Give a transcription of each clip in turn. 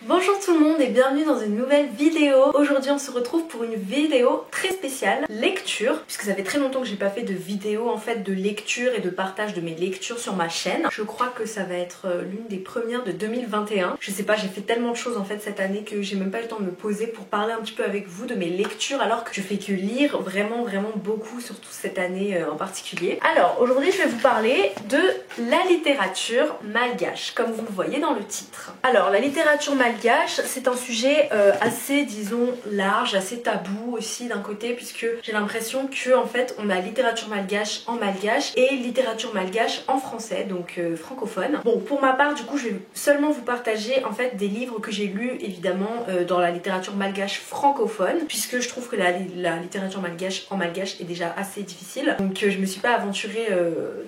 Bonjour tout le monde et bienvenue dans une nouvelle vidéo. Aujourd'hui on se retrouve pour une vidéo très spéciale, lecture, puisque ça fait très longtemps que j'ai pas fait de vidéo en fait de lecture et de partage de mes lectures sur ma chaîne. Je crois que ça va être l'une des premières de 2021. Je sais pas, j'ai fait tellement de choses en fait cette année que j'ai même pas eu le temps de me poser pour parler un petit peu avec vous de mes lectures alors que je fais que lire vraiment beaucoup, surtout cette année en particulier. Alors aujourd'hui je vais vous parler de la littérature malgache, comme vous le voyez dans le titre. Alors la littérature malgache, c'est un sujet assez, disons, large, assez tabou aussi d'un côté, puisque j'ai l'impression que en fait on a littérature malgache en malgache et littérature malgache en français, donc francophone. Bon, pour ma part, du coup, je vais seulement vous partager en fait des livres que j'ai lus évidemment dans la littérature malgache francophone, puisque je trouve que la littérature malgache en malgache est déjà assez difficile. Donc je me suis pas aventurée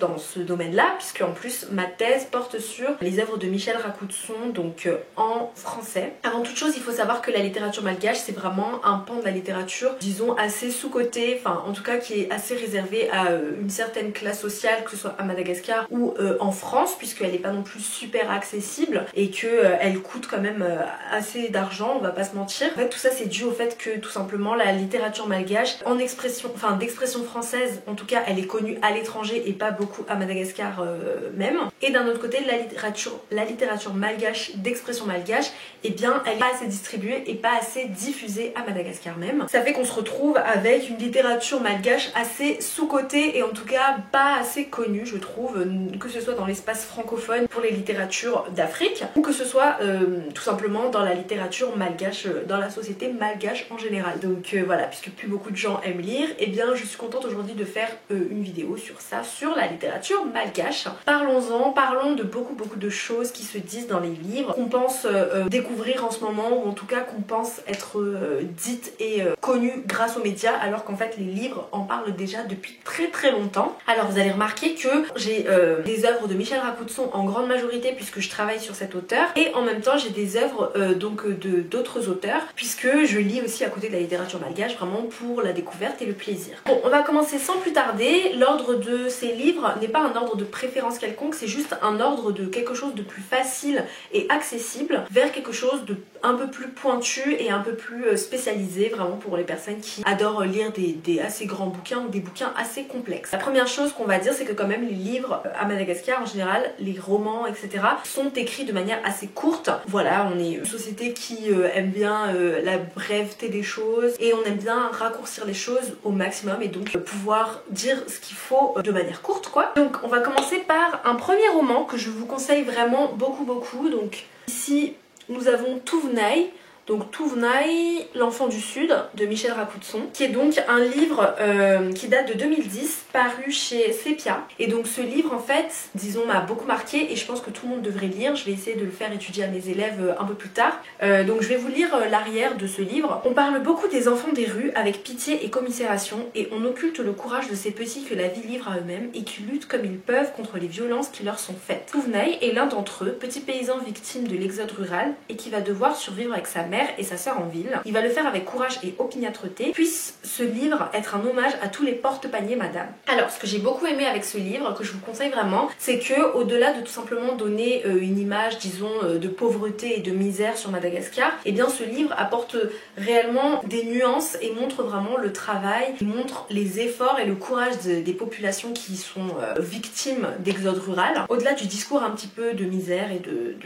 dans ce domaine-là, puisque en plus ma thèse porte sur les œuvres de Michel Rakousson, donc en français. Avant toute chose, il faut savoir que la littérature malgache, c'est vraiment un pan de la littérature, disons, assez sous-coté, enfin en tout cas qui est assez réservé à une certaine classe sociale, que ce soit à Madagascar ou en France, puisqu'elle n'est pas non plus super accessible et qu'elle coûte quand même assez d'argent, on va pas se mentir. En fait, tout ça c'est dû au fait que tout simplement la littérature malgache, en expression, enfin d'expression française, en tout cas elle est connue à l'étranger et pas beaucoup à Madagascar même. Et d'un autre côté, la littérature malgache, d'expression malgache, eh bien elle est pas assez distribuée et pas assez diffusée à Madagascar même. Ça fait qu'on se retrouve avec une littérature malgache assez sous-cotée et en tout cas pas assez connue, je trouve, que ce soit dans l'espace francophone pour les littératures d'Afrique ou que ce soit tout simplement dans la littérature malgache, dans la société malgache en général. Donc voilà, puisque plus beaucoup de gens aiment lire, eh bien je suis contente aujourd'hui de faire une vidéo sur ça, sur la littérature malgache. Parlons-en, parlons de beaucoup de choses qui se disent dans les livres, qu'on pense découvrir en ce moment, ou en tout cas qu'on pense être dites et connues grâce aux médias, alors qu'en fait les livres en parlent déjà depuis très longtemps. Alors vous allez remarquer que j'ai des œuvres de Michel Rakousson en grande majorité, puisque je travaille sur cet auteur, et en même temps j'ai des œuvres donc d'autres auteurs, puisque je lis aussi à côté de la littérature malgache, vraiment pour la découverte et le plaisir. Bon, on va commencer sans plus tarder. L'ordre de ces livres n'est pas un ordre de préférence quelconque, c'est juste un ordre de quelque chose de plus facile et accessible vers quelque chose de un peu plus pointu et un peu plus spécialisé, vraiment pour les personnes qui adorent lire des assez grands bouquins ou des bouquins assez complexes. La première chose qu'on va dire, c'est que quand même les livres à Madagascar en général, les romans etc. sont écrits de manière assez courte. Voilà, on est une société qui aime bien la breveté des choses et on aime bien raccourcir les choses au maximum et donc pouvoir dire ce qu'il faut de manière courte quoi. Donc on va commencer par un premier roman que je vous conseille vraiment beaucoup. Donc ici nous avons Tuvnai. Donc Tuvnai, l'enfant du Sud de Michel Rakousson, qui est donc un livre qui date de 2010, paru chez Sepia. Et donc ce livre en fait, disons, m'a beaucoup marqué et je pense que tout le monde devrait lire. Je vais essayer de le faire étudier à mes élèves un peu plus tard. Donc je vais vous lire l'arrière de ce livre. On parle beaucoup des enfants des rues avec pitié et commisération et on occulte le courage de ces petits que la vie livre à eux-mêmes et qui luttent comme ils peuvent contre les violences qui leur sont faites. Tuvnai est l'un d'entre eux, petit paysan victime de l'exode rural et qui va devoir survivre avec sa mère et sa sœur en ville. Il va le faire avec courage et opiniâtreté. Puisse ce livre être un hommage à tous les porte-paniers madame. Alors ce que j'ai beaucoup aimé avec ce livre, que je vous conseille vraiment, c'est que au-delà de tout simplement donner une image, disons, de pauvreté et de misère sur Madagascar, et bien ce livre apporte réellement des nuances et montre vraiment le travail, montre les efforts et le courage des populations qui sont victimes d'exode rural. Au-delà du discours un petit peu de misère et de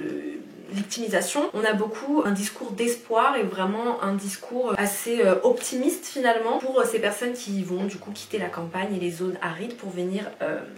victimisation, on a beaucoup un discours d'espoir et vraiment un discours assez optimiste finalement pour ces personnes qui vont du coup quitter la campagne et les zones arides pour venir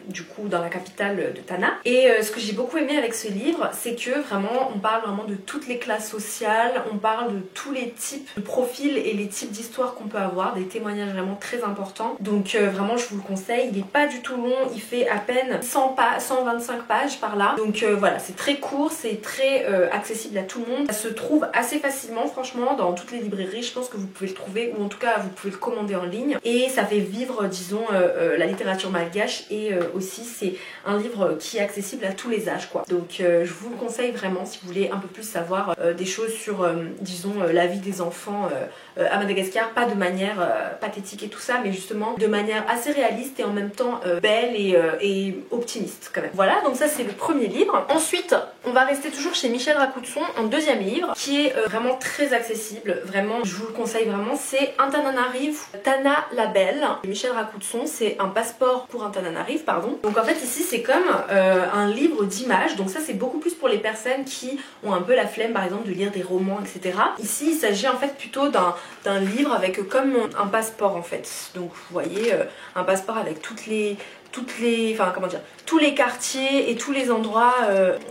du coup dans la capitale de Tana. Et ce que j'ai beaucoup aimé avec ce livre, c'est que vraiment on parle vraiment de toutes les classes sociales, on parle de tous les types de profils et les types d'histoires qu'on peut avoir, des témoignages vraiment très importants. Donc vraiment je vous le conseille, il n'est pas du tout long, il fait à peine 125 pages par là. Donc voilà, c'est très court, c'est très accessible à tout le monde. Ça se trouve assez facilement franchement dans toutes les librairies, je pense que vous pouvez le trouver ou en tout cas vous pouvez le commander en ligne et ça fait vivre disons la littérature malgache et aussi c'est un livre qui est accessible à tous les âges quoi. Donc je vous le conseille vraiment si vous voulez un peu plus savoir des choses sur disons la vie des enfants à Madagascar, pas de manière pathétique et tout ça mais justement de manière assez réaliste et en même temps belle et optimiste quand même. Voilà, donc ça c'est le premier livre. Ensuite On va rester toujours chez Michel Racousson, un deuxième livre qui est vraiment très accessible, vraiment je vous le conseille vraiment, c'est Antananarive, Tana la Belle. Michel Racousson, c'est un passeport pour Antananarive, pardon. Donc en fait ici c'est comme un livre d'images, donc ça c'est beaucoup plus pour les personnes qui ont un peu la flemme par exemple de lire des romans, etc. Ici il s'agit en fait plutôt d'un livre avec comme un passeport en fait. Donc vous voyez un passeport avec tous les quartiers et tous les endroits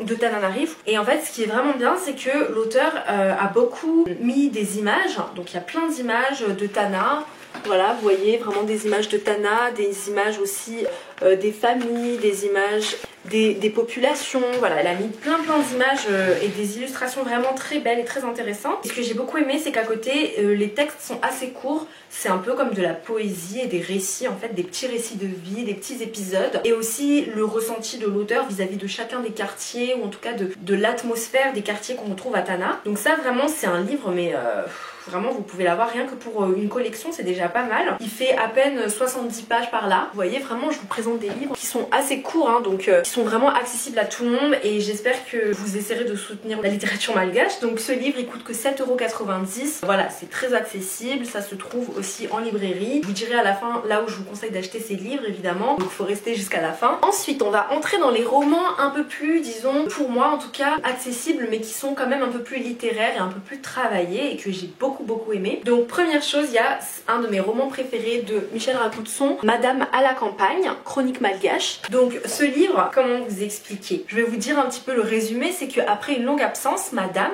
de Tananarive. Et en fait ce qui est vraiment bien c'est que l'auteur a beaucoup mis des images, donc il y a plein d'images de Tana. Voilà, vous voyez vraiment des images de Tana, des images aussi des familles, des images des populations. Voilà, elle a mis plein d'images et des illustrations vraiment très belles et très intéressantes. Et ce que j'ai beaucoup aimé, c'est qu'à côté, les textes sont assez courts. C'est un peu comme de la poésie et des récits, en fait, des petits récits de vie, des petits épisodes. Et aussi le ressenti de l'auteur vis-à-vis de chacun des quartiers, ou en tout cas de l'atmosphère des quartiers qu'on retrouve à Tana. Donc ça, vraiment, c'est un livre, mais... Vraiment vous pouvez l'avoir rien que pour une collection, c'est déjà pas mal. Il fait à peine 70 pages par là. Vous voyez vraiment je vous présente des livres qui sont assez courts hein, donc qui sont vraiment accessibles à tout le monde et j'espère que vous essaierez de soutenir la littérature malgache. Donc ce livre il coûte que 7,90 €. Voilà, c'est très accessible, ça se trouve aussi en librairie. Je vous dirai à la fin là où je vous conseille d'acheter ces livres évidemment, donc il faut rester jusqu'à la fin. Ensuite on va entrer dans les romans un peu plus, disons, pour moi en tout cas, accessibles mais qui sont quand même un peu plus littéraires et un peu plus travaillés et que j'ai beaucoup aimé. Donc première chose, il y a un de mes romans préférés de Michel Racousson, Madame à la campagne, chronique malgache. Donc ce livre, comment vous expliquer? Je vais vous dire un petit peu le résumé, c'est qu'après une longue absence, Madame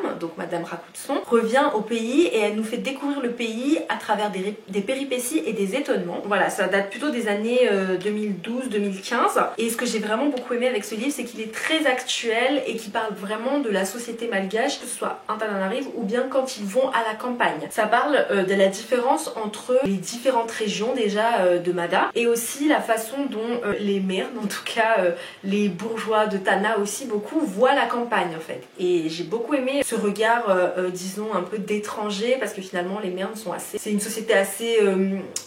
Racousson, revient au pays et elle nous fait découvrir le pays à travers des péripéties et des étonnements. Voilà, ça date plutôt des années 2012-2015 et ce que j'ai vraiment beaucoup aimé avec ce livre, c'est qu'il est très actuel et qui parle vraiment de la société malgache, que ce soit Antananarive ou bien quand ils vont à la campagne. Ça parle de la différence entre les différentes régions déjà de Mada et aussi la façon dont les maires, en tout cas les bourgeois de Tana aussi beaucoup, voient la campagne en fait. Et j'ai beaucoup aimé ce regard disons un peu d'étranger parce que finalement les maires sont assez... C'est une société assez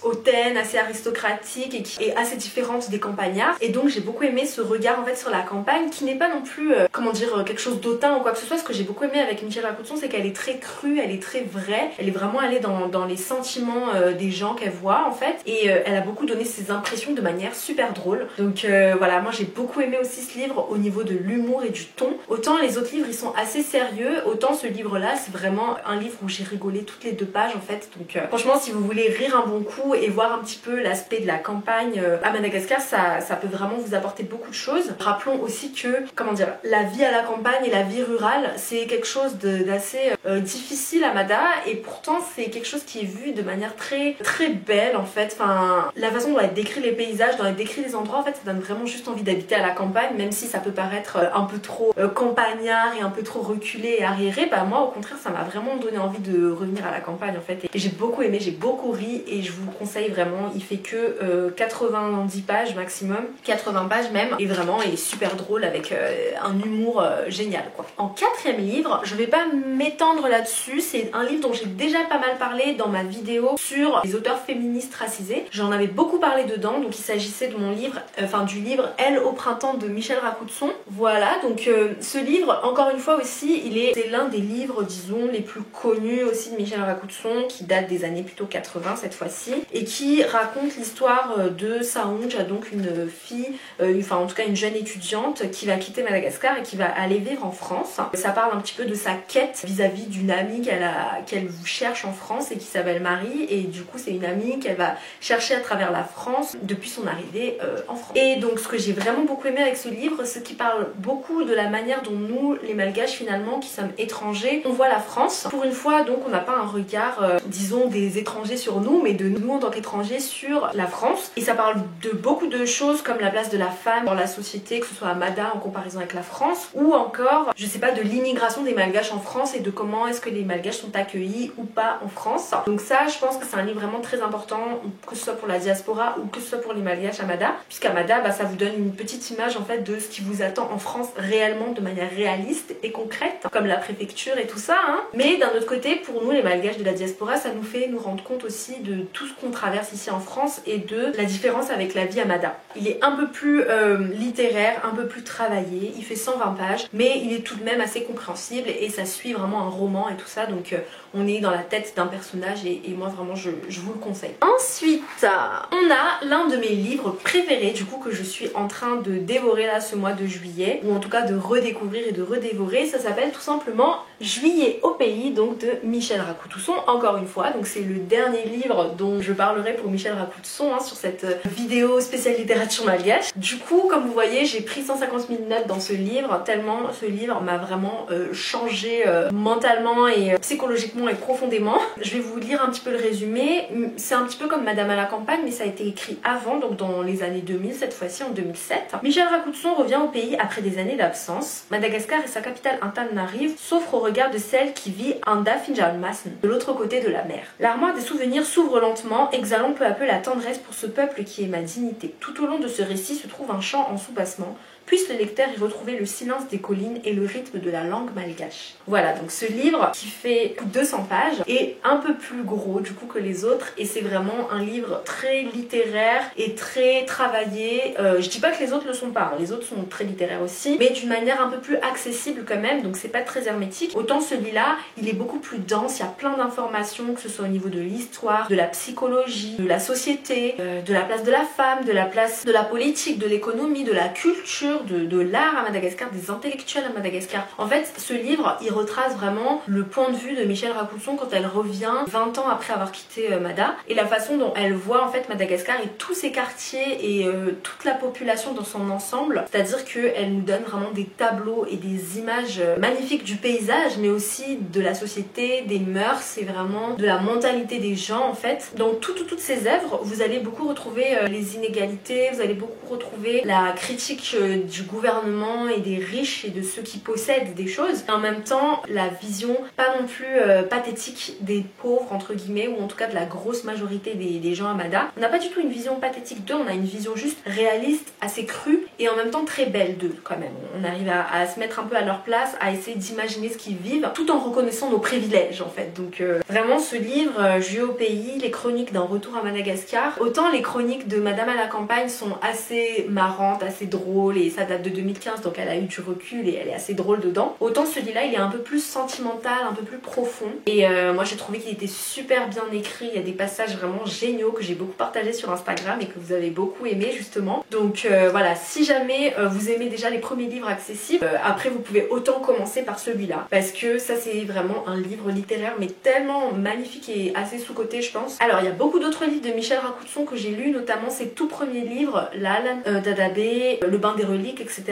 hautaine, assez aristocratique et qui est assez différente des campagnards. Et donc j'ai beaucoup aimé ce regard en fait sur la campagne qui n'est pas non plus comment dire quelque chose d'autant ou quoi que ce soit. Ce que j'ai beaucoup aimé avec Michel Racousson c'est qu'elle est très crue, elle est très vraie. Elle est vraiment allée dans les sentiments des gens qu'elle voit en fait et elle a beaucoup donné ses impressions de manière super drôle. Donc voilà, moi j'ai beaucoup aimé aussi ce livre au niveau de l'humour et du ton. Autant les autres livres ils sont assez sérieux, autant ce livre là c'est vraiment un livre où j'ai rigolé toutes les 2 pages en fait. Donc franchement si vous voulez rire un bon coup et voir un petit peu l'aspect de la campagne à Madagascar, ça peut vraiment vous apporter beaucoup de choses. Rappelons aussi que, comment dire, la vie à la campagne et la vie rurale c'est quelque chose d'assez difficile à Mada et pourtant c'est quelque chose qui est vu de manière très belle en fait. Enfin, la façon dont elle décrit les paysages, dont elle décrit les endroits, en fait ça donne vraiment juste envie d'habiter à la campagne, même si ça peut paraître un peu trop campagnard et un peu trop reculé et arriéré. Bah moi au contraire ça m'a vraiment donné envie de revenir à la campagne en fait et j'ai beaucoup aimé, j'ai beaucoup ri et je vous le conseille vraiment. Il fait que 90 pages maximum, 80 pages même et vraiment il est super drôle avec un humour génial quoi. En 4e livre, je vais pas m'étendre là-dessus, c'est un livre dont j'ai déjà pas mal parlé dans ma vidéo sur les auteurs féministes racisés. J'en avais beaucoup parlé dedans, donc il s'agissait de mon livre, du livre Elle au printemps de Michel Racousson. Voilà, donc ce livre, encore une fois aussi, c'est l'un des livres, disons, les plus connus aussi de Michel Racousson, qui date des années plutôt 80 cette fois-ci, et qui raconte l'histoire de Saounj, donc une fille, en tout cas une jeune étudiante qui va quitter Madagascar et qui va aller vivre en France. Ça parle un petit peu de sa quête vis-à-vis d'une amie qu'elle cherche en France et qui s'appelle Marie et du coup c'est une amie qu'elle va chercher à travers la France depuis son arrivée en France. Et donc ce que j'ai vraiment beaucoup aimé avec ce livre, c'est qu'il parle beaucoup de la manière dont nous les malgaches finalement qui sommes étrangers, on voit la France. Pour une fois donc on n'a pas un regard disons des étrangers sur nous mais de nous en tant qu'étrangers sur la France et ça parle de beaucoup de choses comme la place de la femme dans la société, que ce soit à Mada en comparaison avec la France ou encore je sais pas de l'immigration des malgaches en France et de comment est-ce que les malgaches sont accueillis pays ou pas en France. Donc ça, je pense que c'est un livre vraiment très important, que ce soit pour la diaspora ou que ce soit pour les malgaches à Mada, puisqu'à Mada, ça vous donne une petite image en fait de ce qui vous attend en France réellement, de manière réaliste et concrète, comme la préfecture et tout ça, hein. Mais d'un autre côté, pour nous les malgaches de la diaspora, ça nous fait nous rendre compte aussi de tout ce qu'on traverse ici en France et de la différence avec la vie à Mada. Il est un peu plus littéraire, un peu plus travaillé, il fait 120 pages, mais il est tout de même assez compréhensible et ça suit vraiment un roman et tout ça, donc on est dans la tête d'un personnage et moi vraiment je vous le conseille. Ensuite, on a l'un de mes livres préférés du coup que je suis en train de dévorer là ce mois de juillet, ou en tout cas de redécouvrir et de redévorer. Ça s'appelle tout simplement Juillet au pays, donc de Michel Racousson, encore une fois. Donc c'est le dernier livre dont je parlerai pour Michel Racousson sur cette vidéo spéciale littérature malgache. Du coup, comme vous voyez, j'ai pris 150 000 notes dans ce livre, tellement ce livre m'a vraiment changé mentalement et psychologiquement et profondément. Je vais vous lire un petit peu le résumé. C'est un petit peu comme Madame à la campagne, mais ça a été écrit avant, donc dans les années 2000, cette fois-ci en 2007. Michel Racousson revient au pays après des années d'absence. Madagascar et sa capitale Antananarive s'offrent au regard de celle qui vit Anda Finjalmasn, de l'autre côté de la mer. L'armoire des souvenirs s'ouvre lentement, exhalant peu à peu la tendresse pour ce peuple qui est ma dignité. Tout au long de ce récit se trouve un chant en soubassement, puisse le lecteur y retrouver le silence des collines et le rythme de la langue malgache. Voilà, donc ce livre qui fait 200 pages est un peu plus gros du coup que les autres et c'est vraiment un livre très littéraire et très travaillé. Je dis pas que les autres le sont pas, hein. Les autres sont très littéraires aussi, mais d'une manière un peu plus accessible quand même, donc c'est pas très hermétique. Autant celui-là, il est beaucoup plus dense, il y a plein d'informations, que ce soit au niveau de l'histoire, de la psychologie, de la société, de la place de la femme, de la place de la politique, de l'économie, de la culture, de l'art à Madagascar, des intellectuels à Madagascar. En fait, ce livre, il retrace vraiment le point de vue de Michel Racousson quand elle revient 20 ans après avoir quitté Mada et la façon dont elle voit en fait Madagascar et tous ses quartiers et toute la population dans son ensemble. C'est-à-dire qu'elle nous donne vraiment des tableaux et des images magnifiques du paysage, mais aussi de la société, des mœurs et vraiment de la mentalité des gens en fait. Dans toutes ces œuvres, vous allez beaucoup retrouver les inégalités, vous allez beaucoup retrouver la critique du gouvernement et des riches et de ceux qui possèdent des choses. Et en même temps, la vision pas non plus pathétique des pauvres entre guillemets, ou en tout cas de la grosse majorité des gens à Mada. On n'a pas du tout une vision pathétique d'eux, on a une vision juste réaliste, assez crue et en même temps très belle d'eux quand même. On arrive à se mettre un peu à leur place, à essayer d'imaginer ce qu'ils vivent tout en reconnaissant nos privilèges en fait. Donc vraiment ce livre, Juillet au pays, les chroniques d'un retour à Madagascar, autant les chroniques de Madame à la campagne sont assez marrantes, assez drôles et ça date de 2015 donc elle a eu du recul et elle est assez drôle dedans. Autant celui-là il est un peu plus sentimental, un peu plus profond et moi j'ai trouvé qu'il était super bien écrit, il y a des passages vraiment géniaux que j'ai beaucoup partagé sur Instagram et que vous avez beaucoup aimé justement. Donc voilà, si jamais vous aimez déjà les premiers livres accessibles, après vous pouvez autant commencer par celui-là parce que ça c'est vraiment un livre littéraire mais tellement magnifique et assez sous-coté je pense. Alors il y a beaucoup d'autres livres de Michel Racousson que j'ai lus, notamment ses tout premiers livres, L'Al, Dadabé, Le bain des reliques, etc.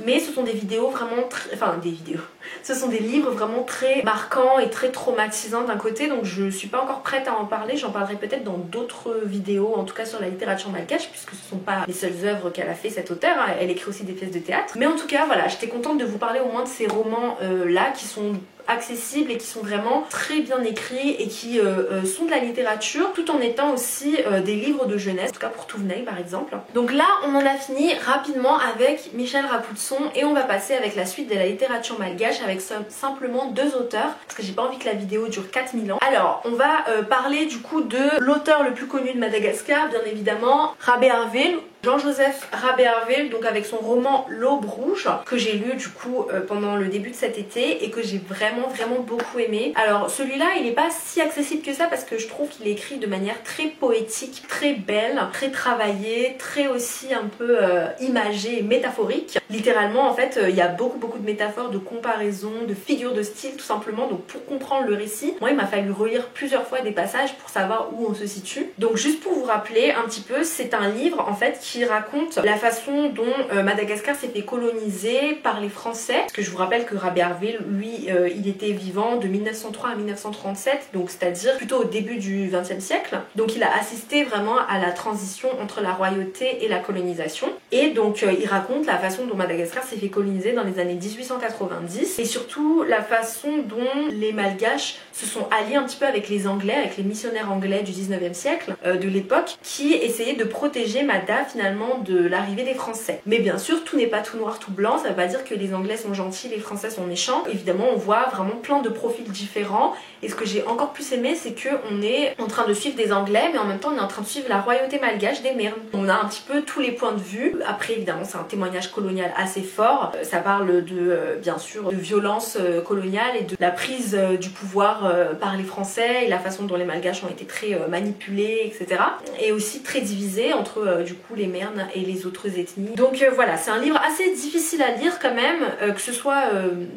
Mais ce sont des vidéos vraiment très... Enfin des vidéos. Ce sont des livres vraiment très marquants et très traumatisants d'un côté, donc je suis pas encore prête à en parler, j'en parlerai peut-être dans d'autres vidéos, en tout cas sur la littérature malgache, puisque ce sont pas les seules œuvres qu'elle a fait cette auteure, hein. Elle écrit aussi des pièces de théâtre. Mais en tout cas voilà, j'étais contente de vous parler au moins de ces romans là qui sont accessibles et qui sont vraiment très bien écrits et qui sont de la littérature tout en étant aussi des livres de jeunesse, en tout cas pour Touvenay par exemple. Donc là on en a fini rapidement avec Michel Racousson et on va passer avec la suite de la littérature malgache avec simplement deux auteurs parce que j'ai pas envie que la vidéo dure 4000 ans. Alors on va parler du coup de l'auteur le plus connu de Madagascar, bien évidemment, Rabearville, Jean-Joseph Rabearville, donc avec son roman L'Aube rouge que j'ai lu du coup pendant le début de cet été et que j'ai vraiment beaucoup aimé. Alors celui-là il n'est pas si accessible que ça parce que je trouve qu'il est écrit de manière très poétique, très belle, très travaillée, très aussi un peu imagée et métaphorique. Littéralement en fait il y a beaucoup de métaphores, de comparaisons, de figures de style tout simplement. Donc pour comprendre le récit, moi il m'a fallu relire plusieurs fois des passages pour savoir où on se situe. Donc juste pour vous rappeler un petit peu, c'est un livre en fait qui raconte la façon dont Madagascar s'est fait coloniser par les Français. Parce que je vous rappelle que Rabearville, lui, il était vivant de 1903 à 1937, donc c'est-à-dire plutôt au début du XXe siècle. Donc il a assisté vraiment à la transition entre la royauté et la colonisation. Et donc il raconte la façon dont Madagascar s'est fait coloniser dans les années 1890 et surtout la façon dont les Malgaches se sont alliés un petit peu avec les Anglais, avec les missionnaires anglais du 19e siècle, de l'époque, qui essayaient de protéger Mada finalement de l'arrivée des Français. Mais bien sûr, tout n'est pas tout noir, tout blanc, ça veut pas dire que les Anglais sont gentils, les Français sont méchants. Évidemment, on voit vraiment plein de profils différents et ce que j'ai encore plus aimé, c'est qu'on est en train de suivre des Anglais, mais en même temps on est en train de suivre la royauté malgache des Merne. On a un petit peu tous les points de vue. Après évidemment c'est un témoignage colonial assez fort, ça parle de bien sûr de violence coloniale et de la prise du pouvoir par les Français et la façon dont les Malgaches ont été très manipulés, etc. Et aussi très divisés entre du coup les Merne et les autres ethnies. Donc voilà, c'est un livre assez difficile à lire quand même, que ce soit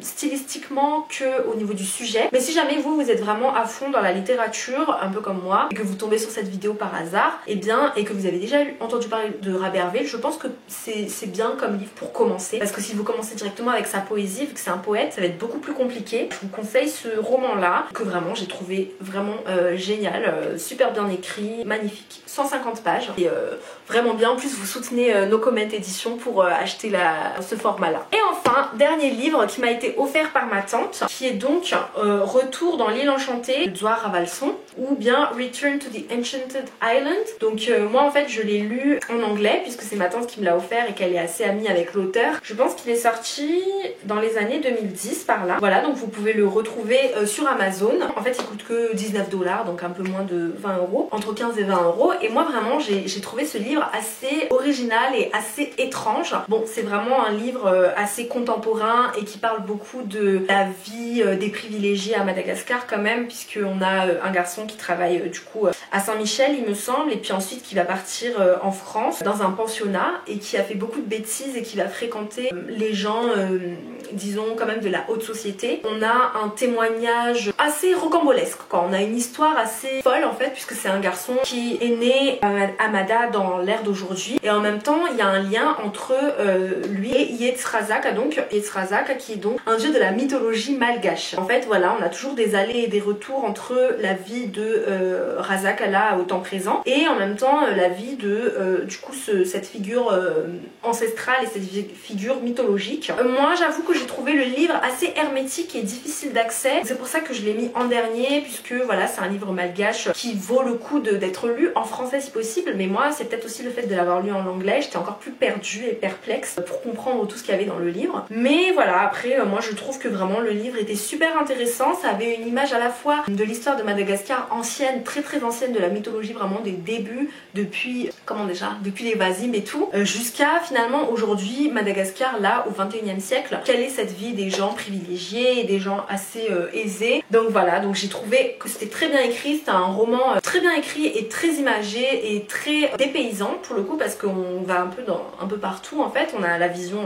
stylistiquement que au niveau du sujet. Mais si jamais vous êtes vraiment à fond dans la littérature, un peu comme moi, et que vous tombez sur cette vidéo par hasard, et bien, et que vous avez déjà entendu parler de Rabearville, je pense que c'est bien comme livre pour commencer. Parce que si vous commencez directement avec sa poésie, vu que c'est un poète, ça va être beaucoup plus compliqué. Je vous conseille ce roman-là, que vraiment j'ai trouvé vraiment génial, super bien écrit, magnifique. 150 pages, et vraiment bien. En plus, vous soutenez No Comment Édition pour acheter ce format-là. Et enfin, dernier livre qui m'a été offert par ma tante, qui est donc Retour dans l'île enchantée de Zohar Ravalson, ou bien Return to the Enchanted Island. Donc moi en fait je l'ai lu en anglais puisque c'est ma tante qui me l'a offert et qu'elle est assez amie avec l'auteur. Je pense qu'il est sorti dans les années 2010 par là. Voilà, donc vous pouvez le retrouver sur Amazon. En fait il coûte que 19 $, donc un peu moins de 20 €, entre 15 et 20 €. Et moi vraiment j'ai trouvé ce livre assez original et assez étrange. Bon, c'est vraiment un livre assez contemporain et qui parle beaucoup de la vie des privilégiés à Madagascar quand même, puisqu'on a un garçon qui travaille du coup à Saint-Michel il me semble, et puis ensuite qui va partir en France dans un pensionnat et qui a fait beaucoup de bêtises et qui va fréquenter les gens disons quand même de la haute société. On a un témoignage assez rocambolesque quoi. On a une histoire assez folle en fait, puisque c'est un garçon qui est né à Mada dans l'ère d'aujourd'hui, et en même temps il y a un lien entre lui et Yetzrazak, donc Yetzrazak qui est donc un dieu de la mythologie malgache. En fait voilà, on a toujours des allers et des retours entre la vie de Razak là au temps présent et en même temps la vie de du coup cette figure ancestrale et cette figure mythologique. Moi j'avoue que j'ai trouvé le livre assez hermétique et difficile d'accès, c'est pour ça que je l'ai mis en dernier, puisque voilà c'est un livre malgache qui vaut le coup d'être lu en français si possible, mais moi c'est peut-être aussi le fait de l'avoir lu en anglais, j'étais encore plus perdue et perplexe pour comprendre tout ce qu'il y avait dans le livre. Mais voilà, après moi je trouve que vraiment le livre était super intéressant, ça avait une image à la fois de l'histoire de Madagascar ancienne, très ancienne, de la mythologie vraiment des débuts, depuis depuis les Vasim et tout, jusqu'à finalement aujourd'hui Madagascar là au 21e siècle, quelle est cette vie des gens privilégiés et des gens assez aisés. Donc voilà, donc j'ai trouvé que c'était très bien écrit, c'était un roman très bien écrit et très imagé et très dépaysant pour le coup, parce qu'on va un peu partout en fait, on a la vision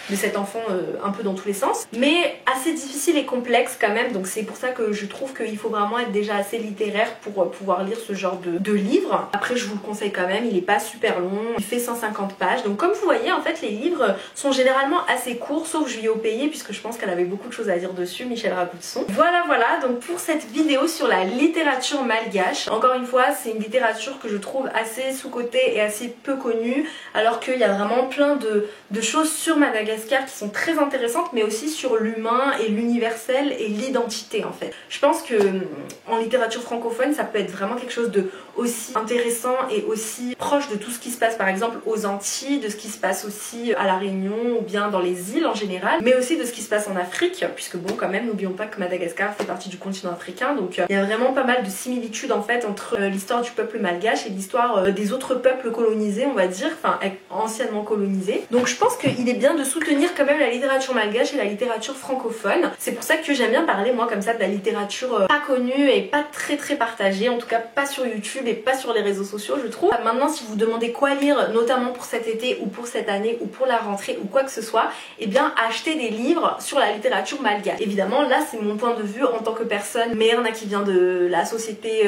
de cet enfant un peu dans tous les sens, mais assez difficile et complexe quand même, donc c'est pour ça que je trouve qu'il faut vraiment être déjà assez littéraire pour pouvoir lire ce genre de livre. Après je vous le conseille quand même, il est pas super long, il fait 150 pages, donc comme vous voyez en fait les livres sont généralement assez courts, sauf Julie Payé, puisque je pense qu'elle avait beaucoup de choses à dire dessus, Michel Ragoutson. Voilà donc pour cette vidéo sur la littérature malgache, encore une fois c'est une littérature que je trouve assez sous-cotée et assez peu connue, alors qu'il y a vraiment plein de choses sur Madagascar qui sont très intéressantes, mais aussi sur l'humain et l'universel et l'identité en fait. Je pense que en littérature francophone ça peut être vraiment quelque chose de aussi intéressant et aussi proche de tout ce qui se passe par exemple aux Antilles, de ce qui se passe aussi à la Réunion ou bien dans les îles en général, mais aussi de ce qui se passe en Afrique, puisque bon quand même n'oublions pas que Madagascar fait partie du continent africain, donc il y a vraiment pas mal de similitudes en fait entre l'histoire du peuple malgache et l'histoire des autres peuples colonisés on va dire, enfin anciennement colonisés. Donc je pense qu'il est bien de soutenir quand même la littérature malgache et la littérature francophone. C'est pour ça que j'aime bien parler moi comme ça de la littérature pas connue et pas très partagée, en tout cas pas sur YouTube et pas sur les réseaux sociaux je trouve. Maintenant si vous demandez quoi lire notamment pour cet été ou pour cette année ou pour la rentrée ou quoi que ce soit, et bien achetez des livres sur la littérature malgache. Évidemment, là c'est mon point de vue en tant que personne merne qui vient de la société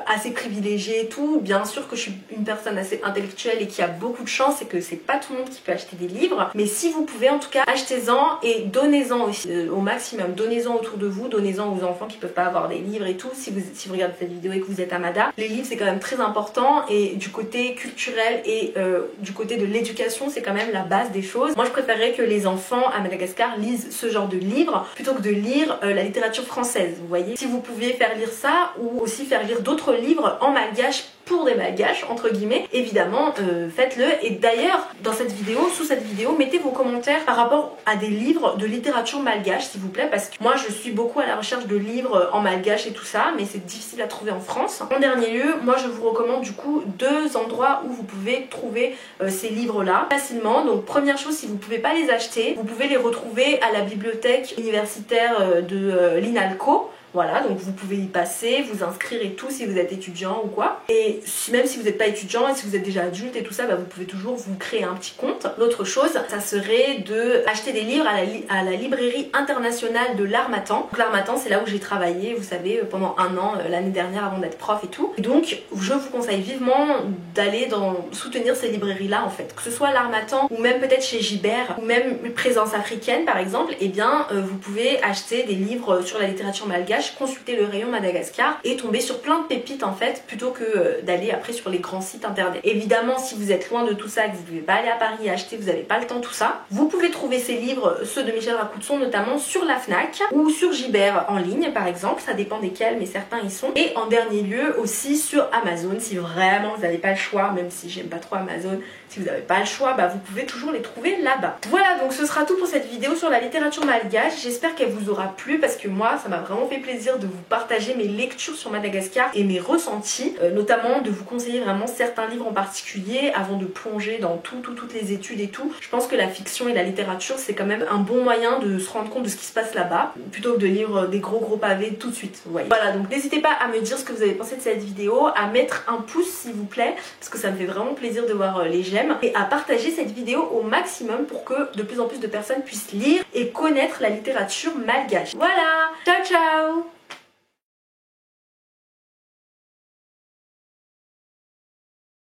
assez privilégiée et tout. Bien sûr que je suis une personne assez intellectuelle et qui a beaucoup de chance et que c'est pas tout le monde qui peut acheter des livres. Mais si vous pouvez, en tout cas, achetez-en et donnez-en aussi au maximum. Donnez-en autour de vous, donnez-en aux enfants qui peuvent pas avoir des livres et tout. Si vous regardez cette vidéo et que vous êtes Amada, les livres c'est quand même très important et du côté culturel et du côté de l'éducation c'est quand même la base des choses. Moi je préférerais que les enfants à Madagascar lisent ce genre de livres plutôt que de lire la littérature française, vous voyez. Si vous pouviez faire lire ça ou aussi faire lire d'autres livres en malgache pour des malgaches entre guillemets, évidemment faites-le. Et d'ailleurs dans cette vidéo, sous cette vidéo, mettez vos commentaires par rapport à des livres de littérature malgache s'il vous plaît, parce que moi je suis beaucoup à la recherche de livres en malgache et tout ça, mais c'est difficile à trouver en France. En dernier lieu, moi je vous recommande du coup 2 endroits où vous pouvez trouver ces livres là facilement. Donc première chose, si vous pouvez pas les acheter, vous pouvez les retrouver à la bibliothèque universitaire de l'INALCO. Voilà, donc vous pouvez y passer, vous inscrire et tout si vous êtes étudiant ou quoi. Et même si vous n'êtes pas étudiant et si vous êtes déjà adulte et tout ça, bah, vous pouvez toujours vous créer un petit compte. L'autre chose, ça serait de acheter des livres à la librairie internationale de l'Harmattan. Donc l'Harmattan, c'est là où j'ai travaillé, vous savez, pendant 1 an l'année dernière avant d'être prof et tout. Et donc je vous conseille vivement d'aller soutenir ces librairies-là en fait. Que ce soit l'Harmattan ou même peut-être chez Gibert ou même Présence africaine par exemple, et bien vous pouvez acheter des livres sur la littérature malgache, consulter le rayon Madagascar et tomber sur plein de pépites en fait, plutôt que d'aller après sur les grands sites internet. Évidemment, si vous êtes loin de tout ça, que vous ne pouvez pas aller à Paris et acheter, vous n'avez pas le temps tout ça, vous pouvez trouver ces livres, ceux de Michel Racoudson notamment, sur la Fnac ou sur Gibert en ligne par exemple, ça dépend desquels mais certains y sont. Et en dernier lieu aussi sur Amazon, si vraiment vous n'avez pas le choix, même si j'aime pas trop Amazon, si vous n'avez pas le choix, bah vous pouvez toujours les trouver là-bas. Voilà, donc ce sera tout pour cette vidéo sur la littérature malgache. J'espère qu'elle vous aura plu parce que moi ça m'a vraiment fait plaisir de vous partager mes lectures sur Madagascar et mes ressentis, notamment de vous conseiller vraiment certains livres en particulier avant de plonger dans toutes les études et tout. Je pense que la fiction et la littérature c'est quand même un bon moyen de se rendre compte de ce qui se passe là-bas plutôt que de lire des gros pavés tout de suite, vous voyez. Voilà, donc n'hésitez pas à me dire ce que vous avez pensé de cette vidéo, à mettre un pouce s'il vous plaît parce que ça me fait vraiment plaisir de voir les j'aime, et à partager cette vidéo au maximum pour que de plus en plus de personnes puissent lire et connaître la littérature malgache. Voilà, ciao ciao.